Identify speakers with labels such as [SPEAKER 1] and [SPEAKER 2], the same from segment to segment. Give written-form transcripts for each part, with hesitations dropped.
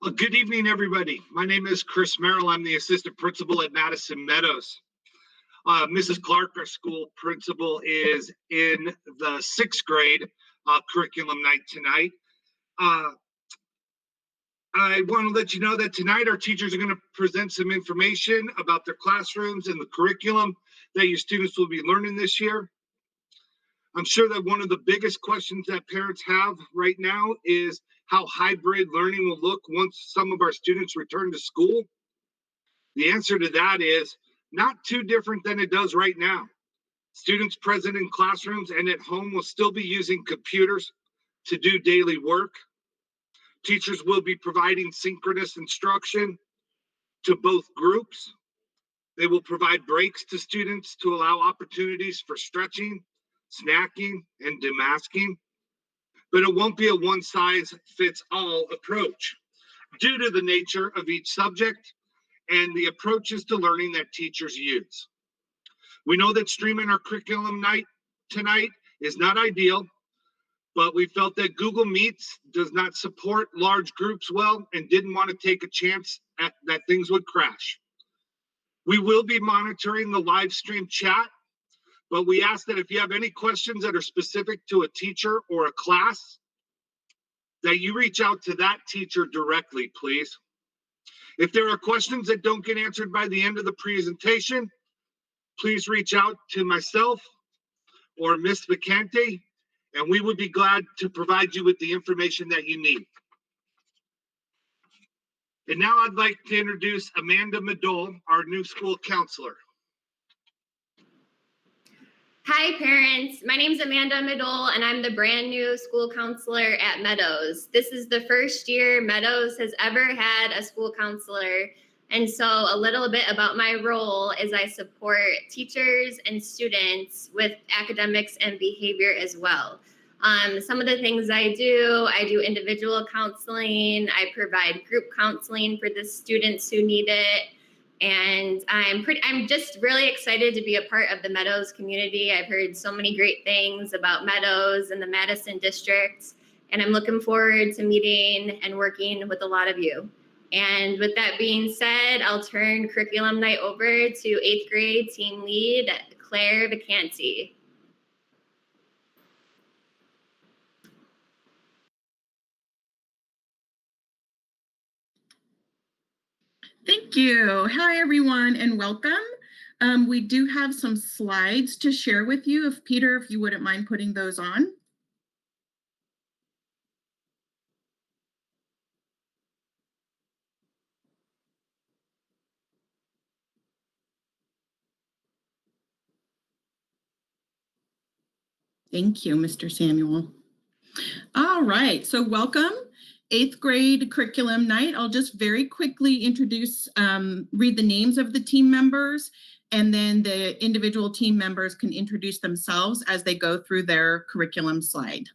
[SPEAKER 1] Well, good evening, everybody. My name is Chris Merrill. I'm the assistant principal at Madison Meadows. Mrs. Clark, our school principal, is in the sixth grade curriculum night tonight. I want to let you know that tonight our teachers are going to present some information about their classrooms and the curriculum that your students will be learning this year. I'm sure that one of the biggest questions that parents have right now is how hybrid learning will look once some of our students return to school. The answer to that is not too different than it does right now. Students present in classrooms and at home will still be using computers to do daily work. Teachers will be providing synchronous instruction to both groups. They will provide breaks to students to allow opportunities for stretching, snacking, and demasking. But it won't be a one-size-fits-all approach due to the nature of each subject and the approaches to learning that teachers use. We know that streaming our curriculum night tonight is not ideal, but we felt that Google Meets does not support large groups well and didn't want to take a chance that things would crash. We will be monitoring the live stream chat, but we ask that if you have any questions that are specific to a teacher or a class, that you reach out to that teacher directly, please. If there are questions that don't get answered by the end of the presentation, please reach out to myself or Miss Vacanti, and we would be glad to provide you with the information that you need. And now I'd like to introduce Amanda Mykclure, our new school counselor.
[SPEAKER 2] Hi parents, my name is Amanda Mykclure and I'm the brand new school counselor at Meadows. This is the first year Meadows has ever had a school counselor. And so a little bit about my role is I support teachers and students with academics and behavior as well. Some of the things I do individual counseling, I provide group counseling for the students who need it. And I'm just really excited to be a part of the Meadows community. I've heard so many great things about Meadows and the Madison district, and I'm looking forward to meeting and working with a lot of you. And with that being said, I'll turn curriculum night over to 8th grade team lead, Claire Vacanti.
[SPEAKER 3] Thank you. Hi, everyone, and welcome. We do have some slides to share with you. If Peter, if you wouldn't mind putting those on. Thank you, Mr. Samuel. All right, so welcome. 8th grade curriculum night. I'll just very quickly introduce, read the names of the team members, and then the individual team members can introduce themselves as they go through their curriculum slide.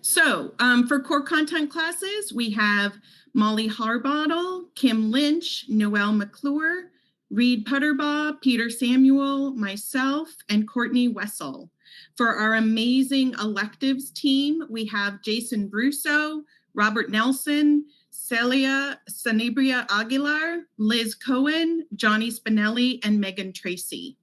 [SPEAKER 3] So for core content classes, we have Molly Harbottle, Kim Lynch, Noel McClure, Reed Puterbaugh, Peter Samuel, myself, and Courtney Wessel. For our amazing electives team, we have Jason Bruso, Robert Nelson, Celia Sanabria-Aguilar, Liz Cohen, Johnny Spinelli, and Megan Tracy.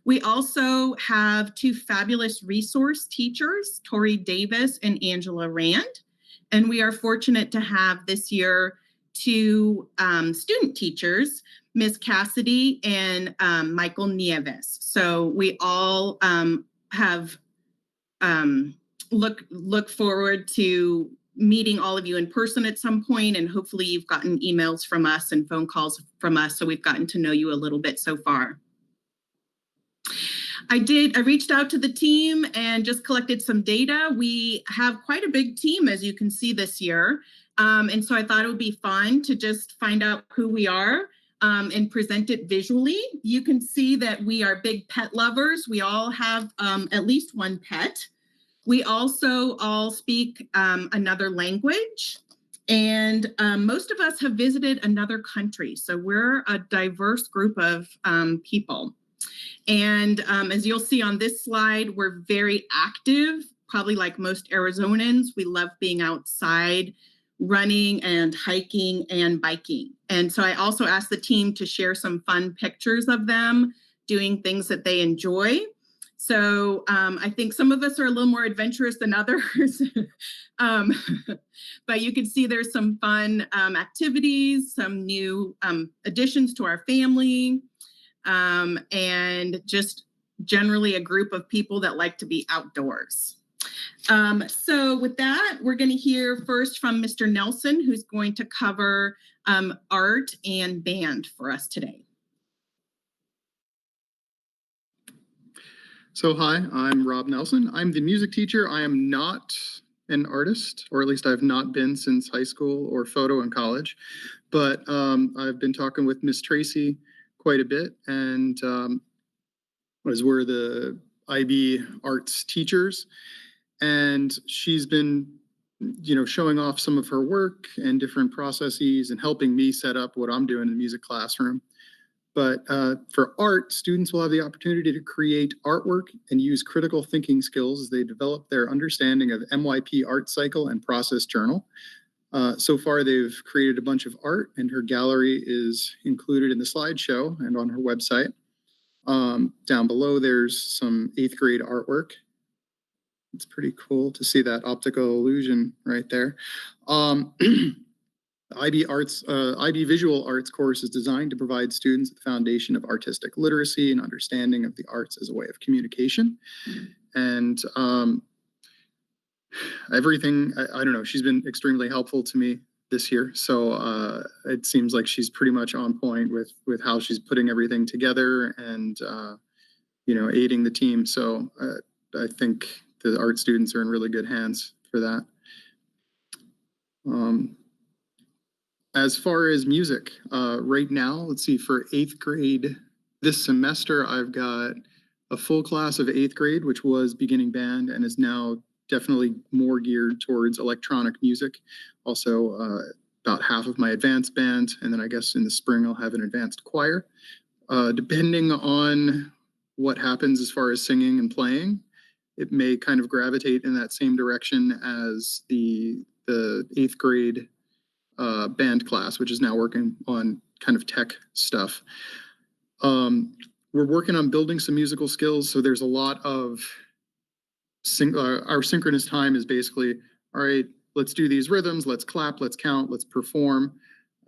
[SPEAKER 3] We also have 2 fabulous resource teachers, Torrie Davis and Angela Rand. And we are fortunate to have this year 2 student teachers, Ms. Cassidy and Mykol Nieves. So we all have look forward to meeting all of you in person at some point, and hopefully you've gotten emails from us and phone calls from us, so we've gotten to know you a little bit so far. I reached out to the team and just collected some data. We have quite a big team, as you can see, this year. And so I thought it would be fun to just find out who we are and present it visually. You can see that we are big pet lovers. We all have at least one pet. We also all speak another language. And most of us have visited another country. So we're a diverse group of people. And as you'll see on this slide, we're very active probably like most Arizonans, we love being outside, running and hiking and biking. And so I also asked the team to share some fun pictures of them doing things that they enjoy. So I think some of us are a little more adventurous than others, but you can see there's some fun activities, some new additions to our family, and just generally a group of people that like to be outdoors. So with that, we're going to hear first from Mr. Nelson, who's going to cover art and band for us today.
[SPEAKER 4] So hi, I'm Rob Nelson. I'm the music teacher. I am not an artist, or at least I've not been since high school or photo in college. But I've been talking with Miss Tracy quite a bit, and as we're the IB arts teachers, and she's been, showing off some of her work and different processes and helping me set up what I'm doing in the music classroom. But for art, students will have the opportunity to create artwork and use critical thinking skills as they develop their understanding of MYP art cycle and process journal. So far, they've created a bunch of art, and her gallery is included in the slideshow and on her website. Down below, there's some 8th grade artwork. It's pretty cool to see that optical illusion right there. IB Visual Arts course is designed to provide students the foundation of artistic literacy and understanding of the arts as a way of communication. And everything, I don't know, she's been extremely helpful to me this year. So it seems like she's pretty much on point with how she's putting everything together and, aiding the team. So I think the art students are in really good hands for that. As far as music, right now, let's see, for 8th grade this semester, I've got a full class of 8th grade, which was beginning band and is now definitely more geared towards electronic music. Also, about half of my advanced band, and then I guess in the spring I'll have an advanced choir. Depending on what happens as far as singing and playing, it may kind of gravitate in that same direction as the 8th grade band class, which is now working on kind of tech stuff. We're working on building some musical skills, so there's a lot of our synchronous time is basically, all right, let's do these rhythms, let's clap, let's count, let's perform,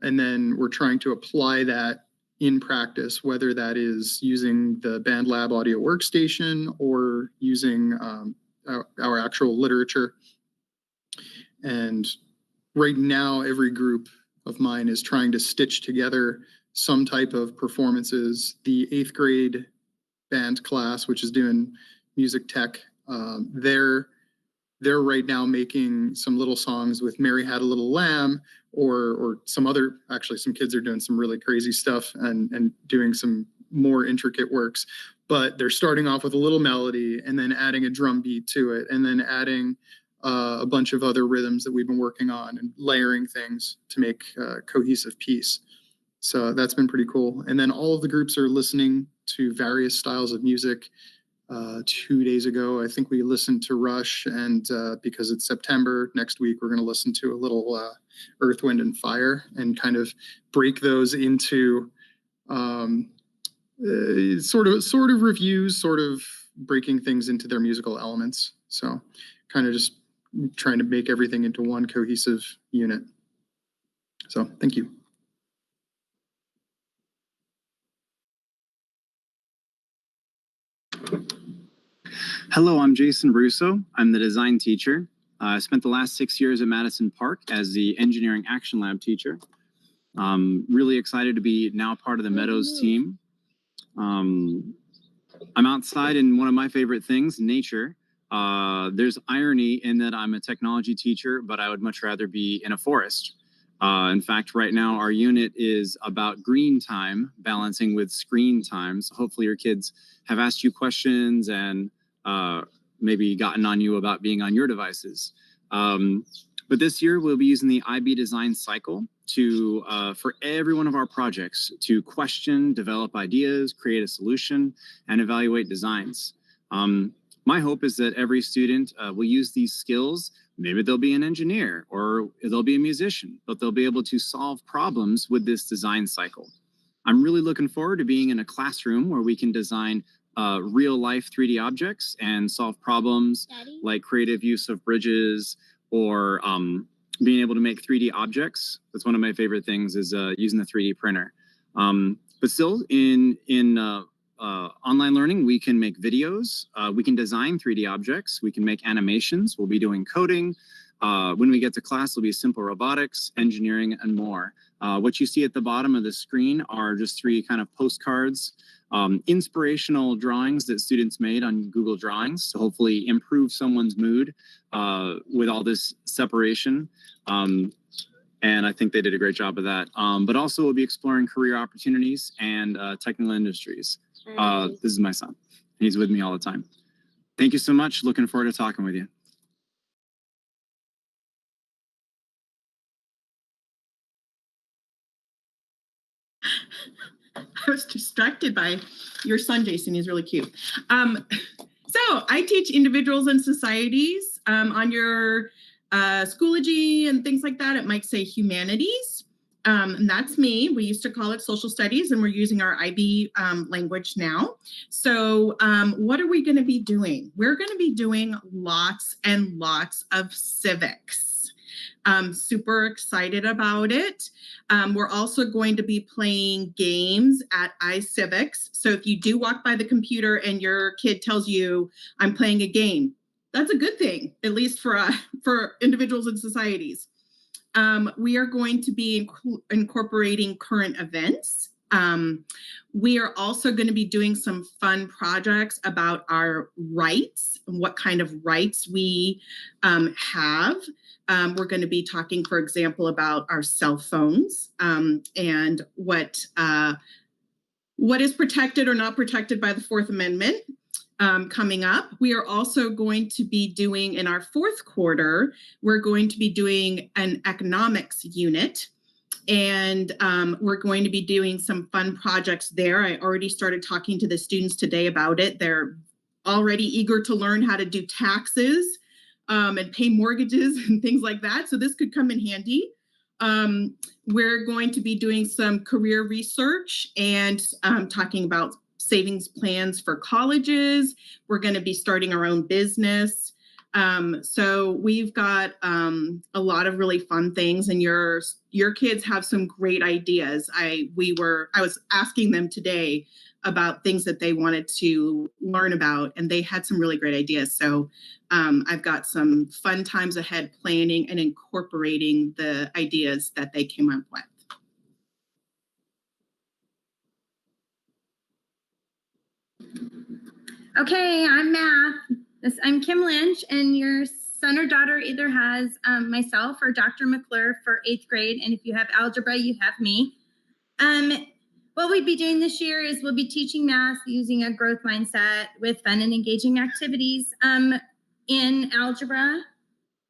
[SPEAKER 4] and then we're trying to apply that in practice, whether that is using the BandLab audio workstation or using our actual literature. And right now, every group of mine is trying to stitch together some type of performances. The 8th grade band class, which is doing music tech, they're right now making some little songs with Mary Had a Little Lamb, or some other, actually some kids are doing some really crazy stuff and doing some more intricate works. But they're starting off with a little melody and then adding a drum beat to it, and then adding a bunch of other rhythms that we've been working on and layering things to make a cohesive piece. So that's been pretty cool. And then all of the groups are listening to various styles of music. 2 days ago, I think we listened to Rush, and because it's September, next week we're going to listen to a little Earth, Wind, and Fire and kind of break those into sort of reviews, sort of breaking things into their musical elements. So kind of just trying to make everything into one cohesive unit. So thank you.
[SPEAKER 5] Hello, I'm Jason Bruso. I'm the design teacher. I spent the last 6 years at Madison Park as the engineering action lab teacher. Really excited to be now part of the Meadows team. I'm outside in one of my favorite things, nature. There's irony in that I'm a technology teacher, but I would much rather be in a forest. In fact, right now our unit is about green time, balancing with screen time. So hopefully your kids have asked you questions and maybe gotten on you about being on your devices. But this year we'll be using the IB design cycle to for every one of our projects to question, develop ideas, create a solution, and evaluate designs. My hope is that every student will use these skills. Maybe they'll be an engineer or they'll be a musician, but they'll be able to solve problems with this design cycle. I'm really looking forward to being in a classroom where we can design real life 3D objects and solve problems like creative use of bridges or being able to make 3D objects. That's one of my favorite things is using the 3D printer. But still in online learning, we can make videos, we can design 3D objects, we can make animations, we'll be doing coding. When we get to class, it'll be simple robotics, engineering, and more. What you see at the bottom of the screen are just 3 kind of postcards, inspirational drawings that students made on Google Drawings to hopefully improve someone's mood with all this separation. And I think they did a great job of that. But also we'll be exploring career opportunities and technical industries. This is my son. He's with me all the time. Thank you so much. Looking forward to talking with you.
[SPEAKER 3] I was distracted by your son, Jason. He's really cute. So I teach individuals and societies on your Schoology and things like that. It might say humanities. And that's me. We used to call it social studies, and we're using our IB language now. So what are we going to be doing? We're going to be doing lots and lots of civics. Super excited about it. We're also going to be playing games at iCivics. So if you do walk by the computer and your kid tells you, I'm playing a game, that's a good thing, at least for individuals and societies. We are going to be incorporating current events. We are also going to be doing some fun projects about our rights and what kind of rights we have. We're going to be talking, for example, about our cell phones and what is protected or not protected by the Fourth Amendment coming up. We are also going to be doing, in our 4th quarter, we're going to be doing an economics unit. And we're going to be doing some fun projects there. I already started talking to the students today about it. They're already eager to learn how to do taxes and pay mortgages and things like that. So this could come in handy. We're going to be doing some career research and talking about savings plans for colleges. We're going to be starting our own business. So we've got a lot of really fun things, and your kids have some great ideas. I was asking them today about things that they wanted to learn about, and they had some really great ideas. So I've got some fun times ahead planning and incorporating the ideas that they came up with.
[SPEAKER 6] Okay, I'm math. I'm Kim Lynch, and your son or daughter either has myself or Dr. McClure for 8th grade, and if you have algebra, you have me. What we'd be doing this year is we'll be teaching math using a growth mindset with fun and engaging activities. In algebra,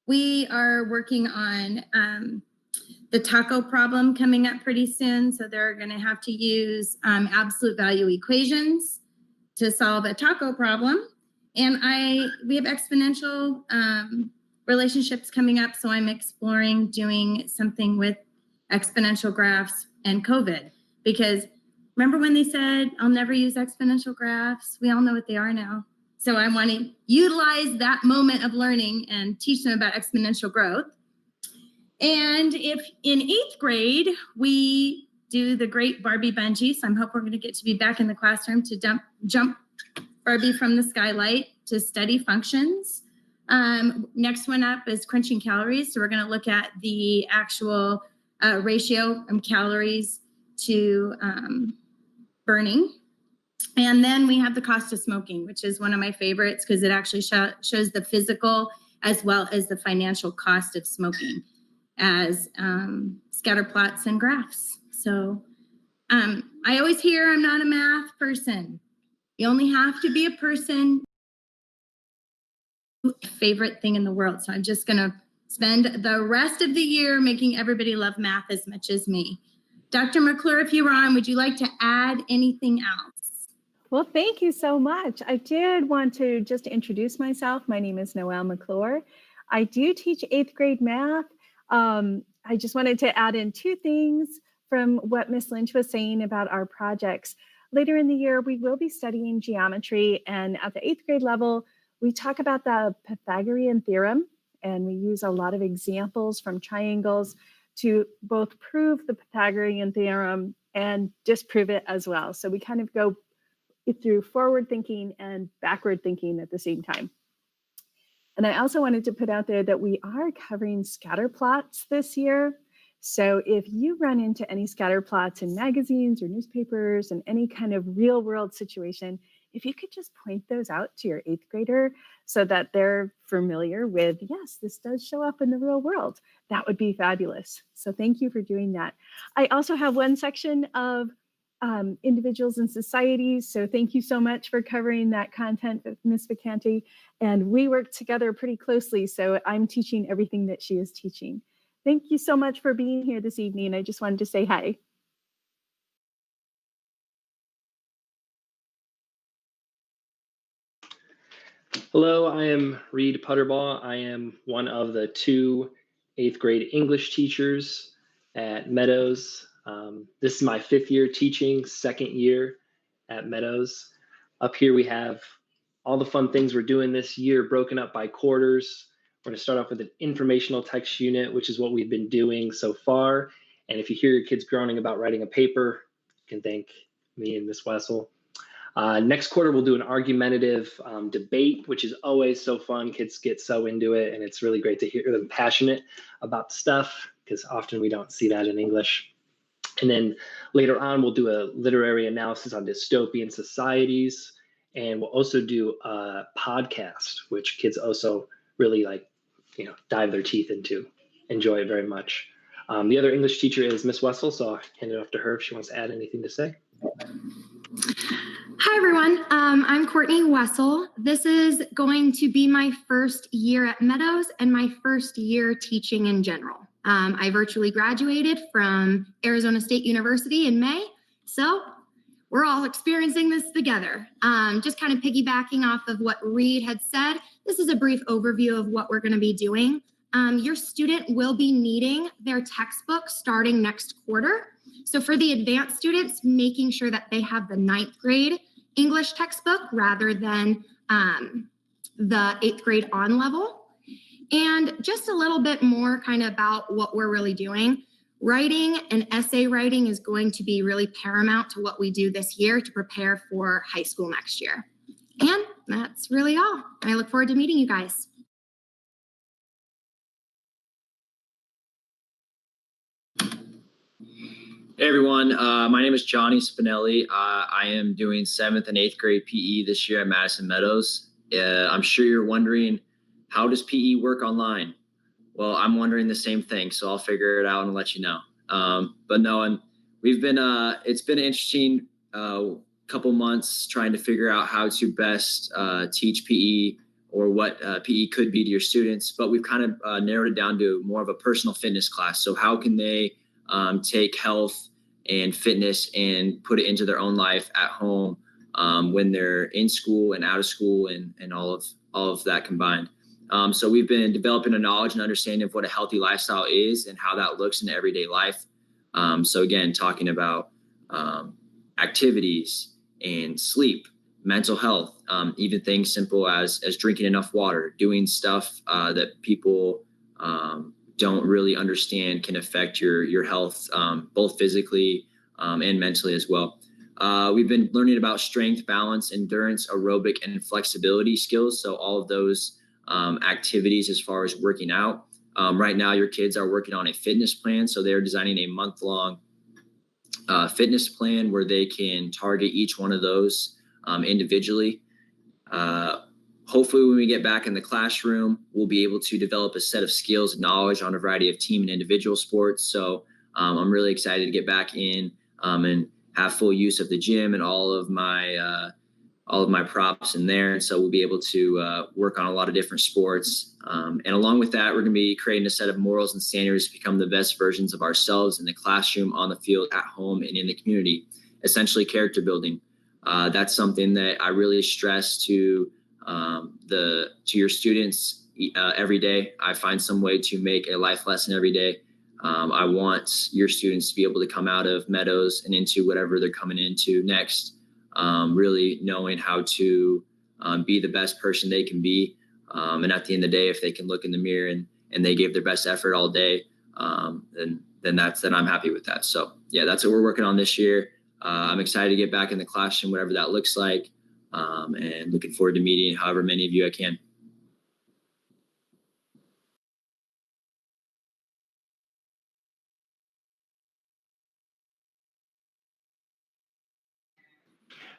[SPEAKER 6] we are working on the taco problem coming up pretty soon, so they're going to have to use absolute value equations to solve a taco problem. And we have exponential relationships coming up, so I'm exploring doing something with exponential graphs and COVID. Because remember when they said, I'll never use exponential graphs? We all know what they are now. So I want to utilize that moment of learning and teach them about exponential growth. And if in 8th grade, we do the great Barbie bungee, so I'm hoping we're going to get to be back in the classroom to jump Barbie from the skylight to study functions. Next one up is crunching calories. So we're going to look at the actual ratio of calories to burning. And then we have the cost of smoking, which is one of my favorites because it actually shows the physical as well as the financial cost of smoking as scatter plots and graphs. So I always hear I'm not a math person. You only have to be a person. Favorite thing in the world. So I'm just going to spend the rest of the year making everybody love math as much as me. Dr. McClure, if you were on, would you like to add anything else?
[SPEAKER 7] Well, thank you so much. I did want to just introduce myself. My name is Noel McClure. I do teach 8th grade math. I just wanted to add in 2 things from what Miss Lynch was saying about our projects. Later in the year, we will be studying geometry, and at the 8th grade level, we talk about the Pythagorean theorem, and we use a lot of examples from triangles to both prove the Pythagorean theorem and disprove it as well. So we kind of go through forward thinking and backward thinking at the same time. And I also wanted to put out there that we are covering scatter plots this year. So if you run into any scatter plots in magazines or newspapers and any kind of real world situation, if you could just point those out to your 8th grader so that they're familiar with, yes, this does show up in the real world, that would be fabulous. So thank you for doing that. I also have one section of individuals and societies. So thank you so much for covering that content with Ms. Vacanti. And we work together pretty closely. So I'm teaching everything that she is teaching. Thank you so much for being here this evening. I just wanted to say hi.
[SPEAKER 8] Hello, I am Reed Puterbaugh. I am one of the 2 8th grade English teachers at Meadows. This is my 5th year teaching, 2nd year at Meadows. Up here we have all the fun things we're doing this year broken up by quarters. We're going to start off with an informational text unit, which is what we've been doing so far. And if you hear your kids groaning about writing a paper, you can thank me and Miss Wessel. Next quarter, we'll do an argumentative debate, which is always so fun. Kids get so into it, and it's really great to hear them passionate about stuff, because often we don't see that in English. And then later on, we'll do a literary analysis on dystopian societies, and we'll also do a podcast, which kids also really dive their teeth into, enjoy it very much. The other English teacher is Miss Wessel, so I'll hand it off to her if she wants to add anything to say.
[SPEAKER 9] Hi, everyone. I'm Courtney Wessel. This is going to be my first year at Meadows and my first year teaching in general. I virtually graduated from Arizona State University in May, so we're all experiencing this together. Just kind of piggybacking off of what Reed had said, this is a brief overview of what we're going to be doing. Your student will be needing their textbook starting next quarter. So for the advanced students, making sure that they have the 9th grade English textbook rather than the 8th grade on level. And just a little bit more kind of about what we're really doing. Writing and essay writing is going to be really paramount to what we do this year to prepare for high school next year. And that's really all. And I look forward to meeting you guys.
[SPEAKER 10] Hey everyone, my name is Johnny Spinelli. I am doing 7th and 8th grade PE this year at Madison Meadows. I'm sure you're wondering, how does PE work online? Well, I'm wondering the same thing, so I'll figure it out and let you know. But no, and we've been, it's been an interesting couple months trying to figure out how to best teach PE or what PE could be to your students, but we've kind of narrowed it down to more of a personal fitness class. So how can they take health and fitness and put it into their own life at home when they're in school and out of school and all of that combined. So we've been developing a knowledge and understanding of what a healthy lifestyle is and how that looks in everyday life. So again, talking about activities and sleep, mental health, even things simple as drinking enough water, doing stuff that people don't really understand can affect your health, both physically and mentally as well. We've been learning about strength, balance, endurance, aerobic, and flexibility skills. So all of those activities as far as working out. Right now, your kids are working on a fitness plan. So they're designing a month-long fitness plan where they can target each one of those individually. Hopefully, when we get back in the classroom, we'll be able to develop a set of skills and knowledge on a variety of team and individual sports. So I'm really excited to get back in and have full use of the gym and all of my props in there. And so we'll be able to work on a lot of different sports. And along with that, we're going to be creating a set of morals and standards to become the best versions of ourselves in the classroom, on the field, at home, and in the community, essentially character building. That's something that I really stress to your students every day. I find some way to make a life lesson every day. I want your students to be able to come out of Meadows and into whatever they're coming into next, really knowing how to be the best person they can be. And at the end of the day, if they can look in the mirror and they gave their best effort all day, then I'm happy with that. So yeah, that's what we're working on this year. I'm excited to get back in the classroom, whatever that looks like, and looking forward to meeting however many of you I can.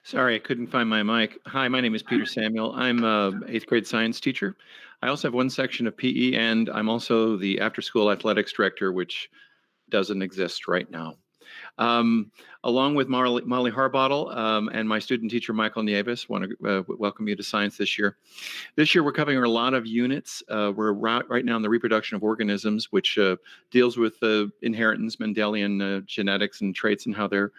[SPEAKER 11] Sorry, I couldn't find my mic. Hi, my name is Peter Samuel. I'm an 8th grade science teacher. I also have one section of PE, and I'm also the after-school athletics director, which doesn't exist right now. Along with Molly Harbottle and my student teacher, Mykol Nieves, want to welcome you to science this year. This year, we're covering a lot of units. We're right now in the reproduction of organisms, which deals with inheritance, Mendelian genetics and traits and how they're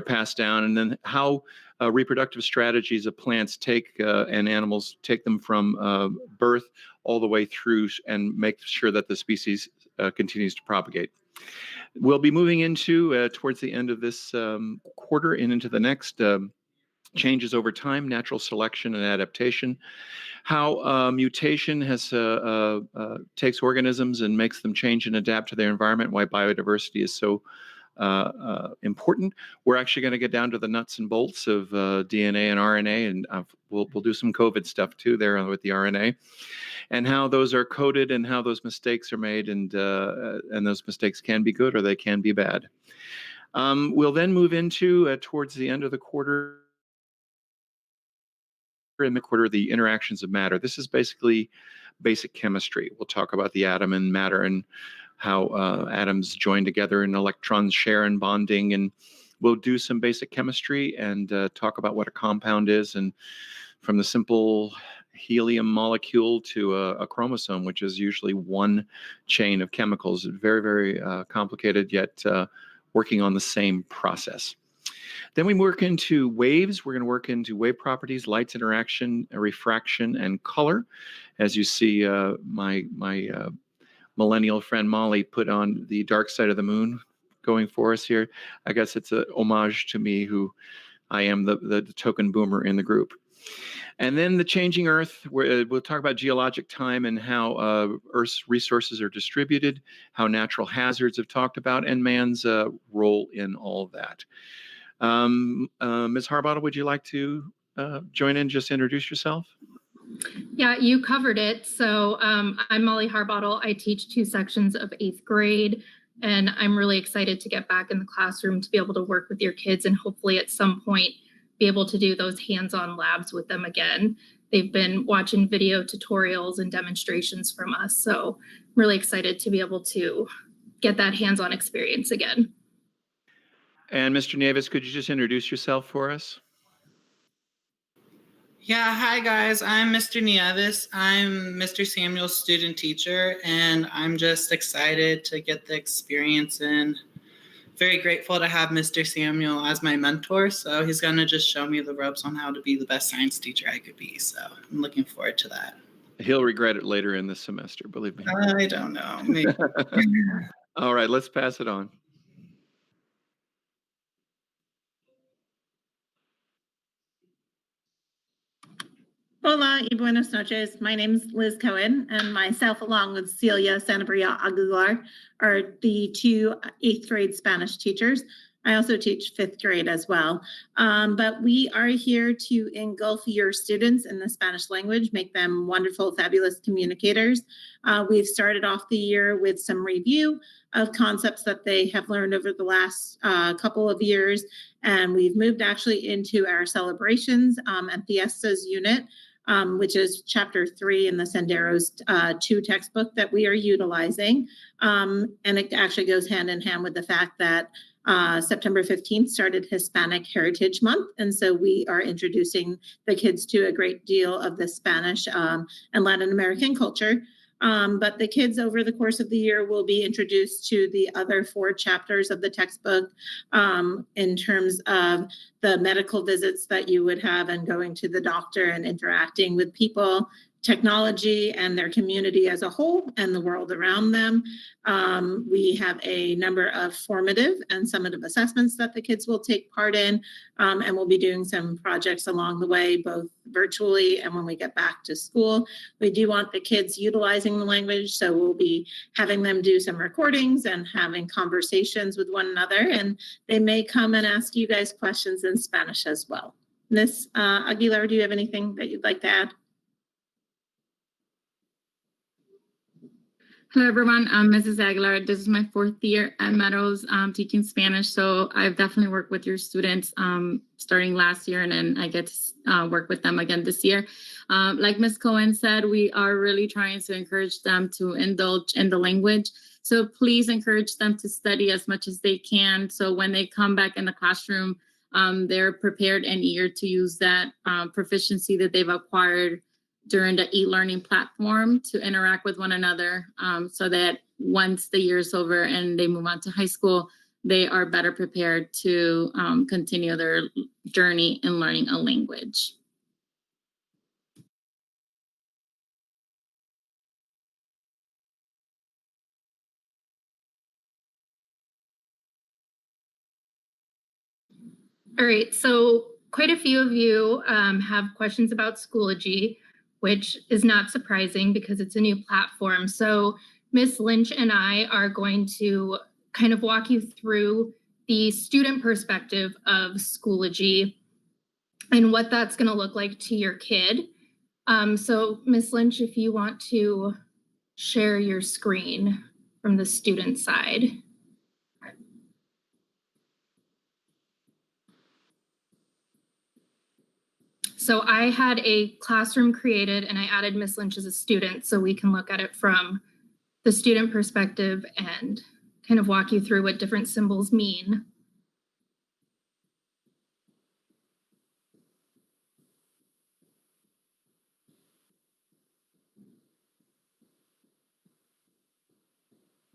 [SPEAKER 11] passed down, and then how reproductive strategies of plants and animals take them from birth all the way through and make sure that the species continues to propagate. We'll be moving into, towards the end of this quarter and into the next, changes over time, natural selection and adaptation, how mutation takes organisms and makes them change and adapt to their environment, why biodiversity is so important. We're actually going to get down to the nuts and bolts of DNA and RNA, and we'll do some COVID stuff too there with the RNA, and how those are coded and how those mistakes are made, and those mistakes can be good or they can be bad. We'll then move into towards the end of the quarter. In the quarter, the interactions of matter. This is basically basic chemistry. We'll talk about the atom and matter and how atoms join together and electrons share and bonding, and we'll do some basic chemistry and talk about what a compound is, and from the simple helium molecule to a chromosome, which is usually one chain of chemicals. Very, very complicated, yet working on the same process. Then we work into waves. We're going to work into wave properties, lights, interaction, refraction, and color. As you see, my millennial friend Molly put on the dark side of the moon going for us here. I guess it's a homage to me, who I am the token boomer in the group. And then the changing Earth, we'll talk about geologic time and how Earth's resources are distributed, how natural hazards have talked about, and man's role in all of that. Ms. Harbottle, would you like to join in, just introduce yourself?
[SPEAKER 12] Yeah, you covered it. So I'm Molly Harbottle. I teach 2 sections of 8th grade, and I'm really excited to get back in the classroom to be able to work with your kids and hopefully at some point be able to do those hands-on labs with them again. They've been watching video tutorials and demonstrations from us, so I'm really excited to be able to get that hands-on experience again.
[SPEAKER 11] And Mr. Nieves, could you just introduce yourself for us?
[SPEAKER 13] Yeah, hi guys, I'm Mr. Nieves. I'm Mr. Samuel's student teacher, and I'm just excited to get the experience and very grateful to have Mr. Samuel as my mentor. So he's gonna just show me the ropes on how to be the best science teacher I could be. So I'm looking forward to that.
[SPEAKER 11] He'll regret it later in the semester, believe me.
[SPEAKER 13] I don't know, maybe.
[SPEAKER 11] All right, let's pass it on.
[SPEAKER 14] Hola y buenas noches. My name is Liz Cohen, and myself, along with Celia Sanabria-Aguilar, are the 2 8th grade Spanish teachers. I also teach 5th grade as well. But we are here to engulf your students in the Spanish language, make them wonderful, fabulous communicators. We've started off the year with some review of concepts that they have learned over the last couple of years. And we've moved actually into our celebrations and fiestas unit, which is chapter 3 in the Senderos 2 textbook that we are utilizing. And it actually goes hand in hand with the fact that September 15th started Hispanic Heritage Month. And so we are introducing the kids to a great deal of the Spanish and Latin American culture. But the kids over the course of the year will be introduced to the other 4 chapters of the textbook in terms of the medical visits that you would have and going to the doctor and interacting with people, technology and their community as a whole and the world around them. We have a number of formative and summative assessments that the kids will take part in, and we'll be doing some projects along the way, both virtually and when we get back to school. We do want the kids utilizing the language, so we'll be having them do some recordings and having conversations with one another, and they may come and ask you guys questions in Spanish as well. Ms. Aguilar, do you have anything that you'd like to add?
[SPEAKER 15] Hello, everyone. I'm Mrs. Aguilar. This is my 4th year at Meadows teaching Spanish. So I've definitely worked with your students starting last year, and then I get to work with them again this year. Like Ms. Cohen said, we are really trying to encourage them to indulge in the language. So please encourage them to study as much as they can. So when they come back in the classroom, they're prepared and eager to use that proficiency that they've acquired during the e-learning platform to interact with one another, so that once the year is over and they move on to high school, they are better prepared to continue their journey in learning a language.
[SPEAKER 12] All right, so quite a few of you have questions about Schoology, which is not surprising because it's a new platform. So Ms. Lynch and I are going to kind of walk you through the student perspective of Schoology and what that's going to look like to your kid. So Ms. Lynch, if you want to share your screen from the student side. So I had a classroom created and I added Ms. Lynch as a student so we can look at it from the student perspective and kind of walk you through what different symbols mean.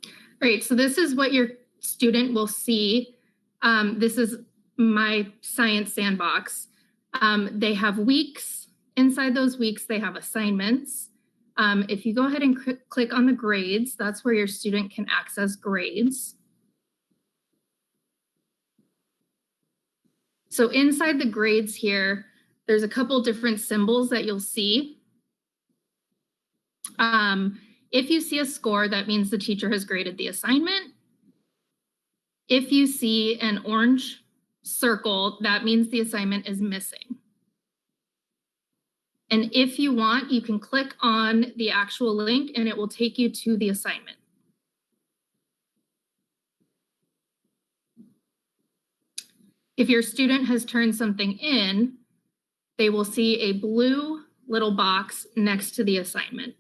[SPEAKER 12] All right, so this is what your student will see. This is my science sandbox. They have weeks. Inside those weeks, they have assignments. If you go ahead and click on the grades, that's where your student can access grades. So inside the grades here, there's a couple different symbols that you'll see. If you see a score, that means the teacher has graded the assignment. If you see an orange circle, that means the assignment is missing. And if you want, you can click on the actual link and it will take you to the assignment. If your student has turned something in, they will see a blue little box next to the assignment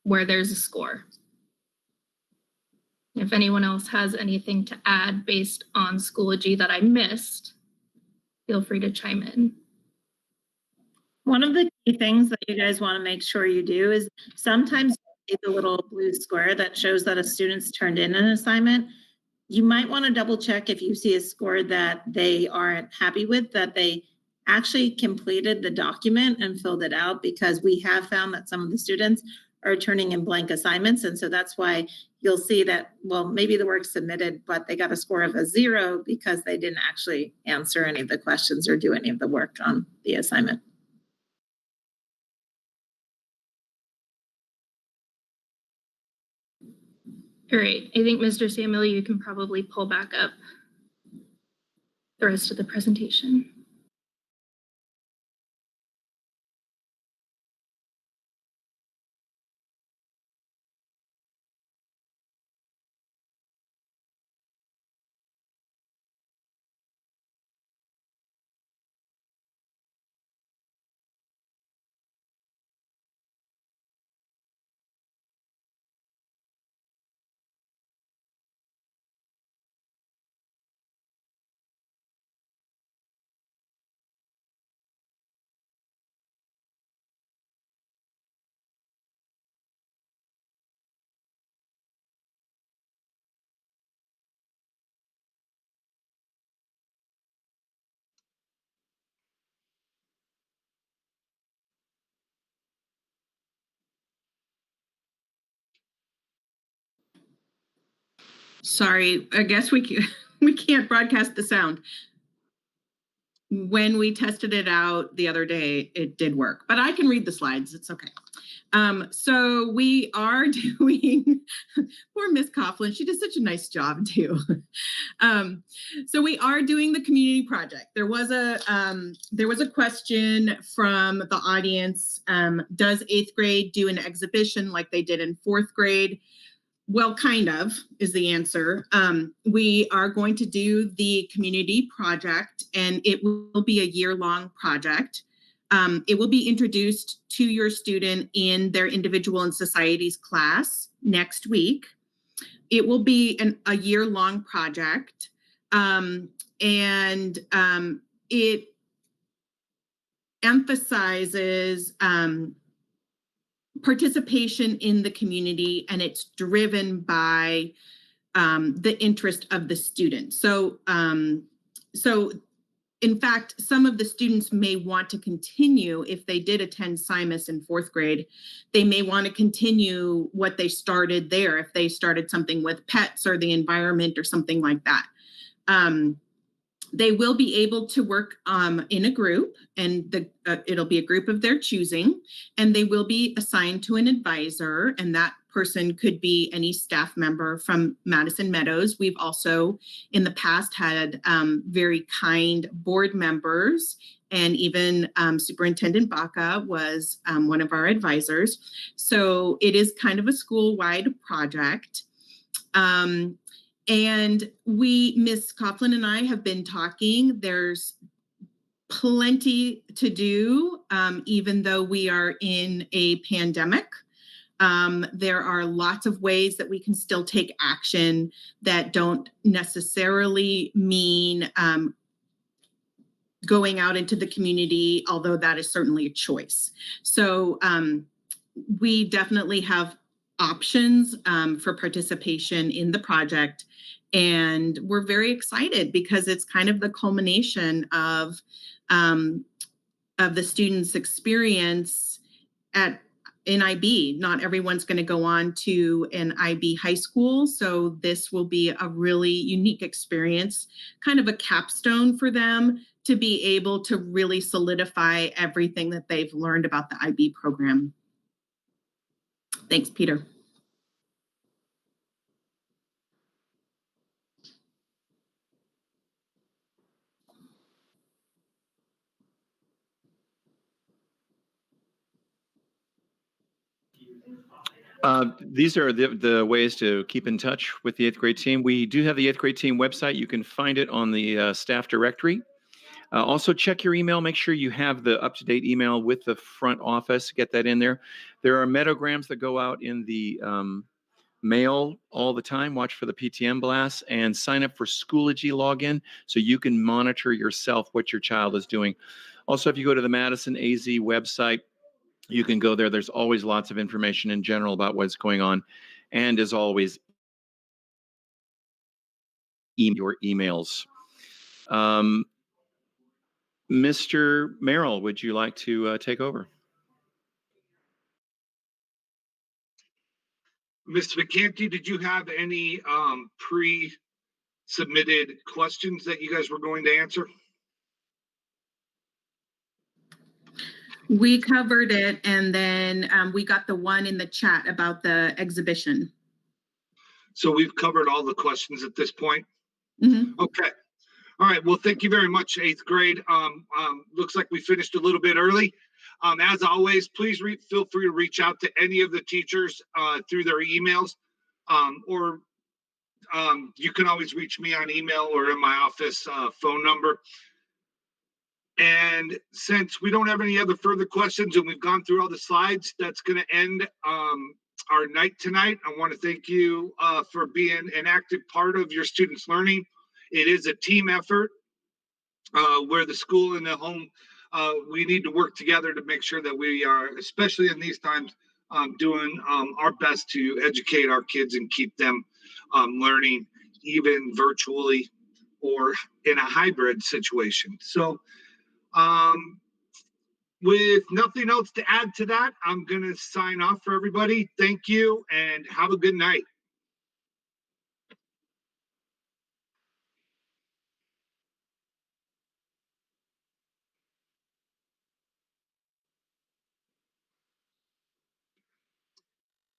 [SPEAKER 12] where there's a score. If anyone else has anything to add based on Schoology that I missed, feel free to chime in.
[SPEAKER 14] One of the key things that you guys want to make sure you do is sometimes you see the little blue square that shows that a student's turned in an assignment. You might want to double check if you see a score that they aren't happy with, that they actually completed the document and filled it out, because we have found that some of the students are turning in blank assignments. And so that's why you'll see that, well, maybe the work submitted, but they got a score of a 0 because they didn't actually answer any of the questions or do any of the work on the assignment.
[SPEAKER 12] All right, I think Mr. Samuel, you can probably pull back up the rest of the presentation.
[SPEAKER 3] Sorry, I guess we can't broadcast the sound. When we tested it out the other day, it did work, but I can read the slides. It's okay. So we are doing, poor Miss Coughlin, she did such a nice job too. So we are doing the community project. There was a question from the audience. Does 8th grade do an exhibition like they did in 4th grade? Well, kind of is the answer. We are going to do the community project, and it will be a year-long project. It will be introduced to your student in their individual and societies class next week. It will be a year-long project, and it emphasizes participation in the community, and it's driven by the interest of the student. So in fact, some of the students may want to continue, if they did attend SIMUS in 4th grade, they may want to continue what they started there, if they started something with pets or the environment or something like that. They will be able to work in a group, and it'll be a group of their choosing, and they will be assigned to an advisor, and that person could be any staff member from Madison Meadows. We've also in the past had very kind board members, and even Superintendent Baca was one of our advisors. So it is kind of a school-wide project. And Ms. Coughlin and I have been talking. There's plenty to do, even though we are in a pandemic. There are lots of ways that we can still take action that don't necessarily mean going out into the community, although that is certainly a choice. So we definitely have options for participation in the project. And we're very excited because it's kind of the culmination of the students' experience in IB. Not everyone's going to go on to an IB high school, so this will be a really unique experience, kind of a capstone for them to be able to really solidify everything that they've learned about the IB program. Thanks, Peter.
[SPEAKER 11] These are the ways to keep in touch with the 8th grade team. We do have the 8th grade team website. You can find it on the staff directory. Also, check your email. Make sure you have the up-to-date email with the front office. Get that in there. There are Medograms that go out in the mail all the time. Watch for the PTM blasts and sign up for Schoology login so you can monitor yourself what your child is doing. Also, if you go to the Madison AZ website, you can go there. There's always lots of information in general about what's going on. And as always, your emails. Mr. Merrill, would you like to take over?
[SPEAKER 1] Ms. Vacanti, did you have any pre-submitted questions that you guys were going to answer?
[SPEAKER 3] We covered it, and then we got the one in the chat about the exhibition.
[SPEAKER 1] So we've covered all the questions at this point?
[SPEAKER 3] Mm-hmm.
[SPEAKER 1] Okay. All right. Well, thank you very much, 8th grade. Looks like we finished a little bit early. As always, please feel free to reach out to any of the teachers through their emails, or you can always reach me on email or in my office phone number. And since we don't have any other further questions and we've gone through all the slides, that's going to end our night tonight. I want to thank you for being an active part of your students' learning. It is a team effort where the school and the home, we need to work together to make sure that we are, especially in these times, doing our best to educate our kids and keep them learning, even virtually or in a hybrid situation. So with nothing else to add to that, I'm going to sign off for everybody. Thank you and have a good night.